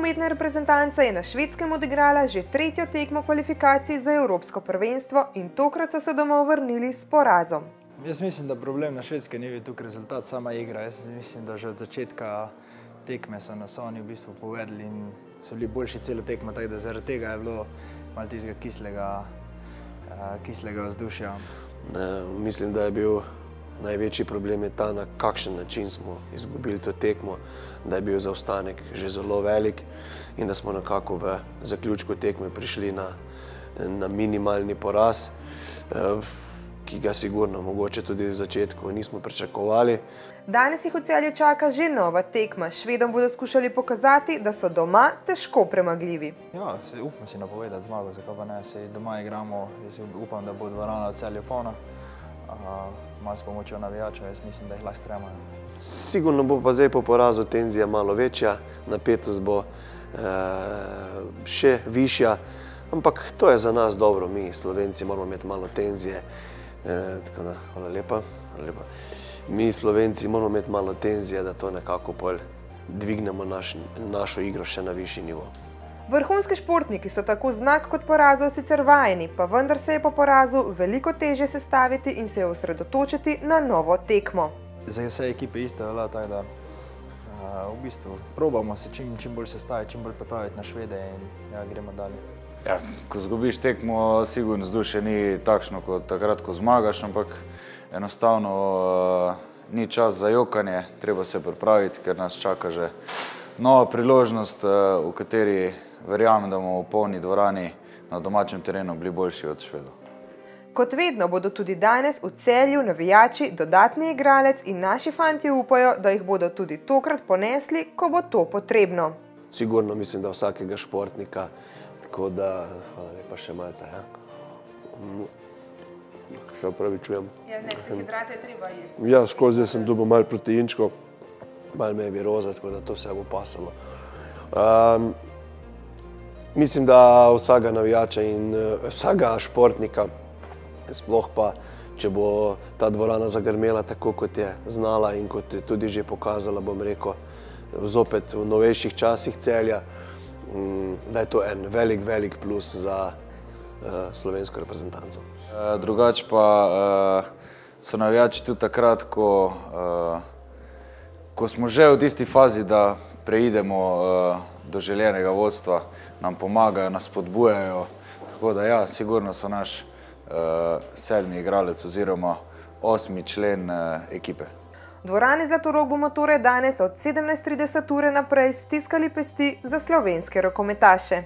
rokometna reprezentanca je na Švedskem odigrala že tretjo tekmo kvalifikacij za Evropsko prvenstvo in tokrat so se domov vrnili s porazom. Jaz mislim, da problem na Švedskem ni bil tukaj rezultat, sama igra. Jaz mislim, da že od začetka tekme so nas oni v bistvu povedali in so bili boljši celo tekmo, tako da zaradi tega je bilo malo tistega kislega vzdušja. Mislim, da je bil največji problem je ta, na kakšen način smo izgubili to tekmo, da je bil zaostanek že zelo velik in da smo nekako v zaključku tekme prišli na minimalni poraz, ki ga sigurno mogoče tudi v začetku nismo pričakovali. Danes jih v Celju čaka že nova tekma. Švedom bodo skušali pokazati, da so doma težko premagljivi. Ja, upam si napovedati zmago, zakaj pa ne. Saj doma igramo, jaz upam, da bo dvorana v Celju polna. Malo s pomočjo navijačev, jaz mislim, da jih lahko stremajo. Sigurno bo pa zdaj po porazu tenzija malo večja, napetost bo še višja, ampak to je za nas dobro, mi Slovenci moramo imeti malo tenzije. Tako da, hvala lepa. Mi Slovenci moramo imeti malo tenzije, da to nekako dvignemo našo igro še na višji nivo. Vrhunski športniki so tako zmag kot porazov sicer vajeni, pa vendar se je po porazu veliko težje sestaviti in se osredotočiti na novo tekmo. Za vse ekipe isto velja, tako da v bistvu probamo se čim bolj sestaviti, čim bolj pripraviti na Švede in ja, gremo dalje. Ja, ko zgubiš tekmo, sigurno vzdušje ni takšno kot takrat, ko zmagaš, ampak enostavno ni čas za jokanje, treba se pripraviti, ker nas čaka že nova priložnost, v kateri verjamem, da bomo v polni dvorani na domačem terenu bili boljši od Švedov. Kot vedno bodo tudi danes v Celju navijači dodatni igralec in naši fantje upajo, da jih bodo tudi tokrat ponesli, ko bo to potrebno. Sigurno mislim, da vsakega športnika, tako da, hvala lepa še malce, ja. Se opravičujem. Ja, ne, se hidrate je treba jesti. Ja, skozi sem dobil malo proteinčkov, malo me je viroza, tako da to vse bo pasalo. Mislim, da vsakega navijača in vsakega športnika, sploh pa, če bo ta dvorana zagrmela tako, kot je znala in kot je tudi že pokazala, bom rekel, zopet v novejših časih Celja, da je to en velik plus za slovensko reprezentanco. Drugače pa so navijači tudi takrat, ko smo že v tisti fazi, da preidemo do željenega vodstva, nam pomagajo, nas spodbujajo. Tako da ja, sigurno so naš 7. igralec oziroma 8. člen ekipe. V dvorani Zlatorog bomo torej danes od 17:30 naprej stiskali pesti za slovenske rokometaše.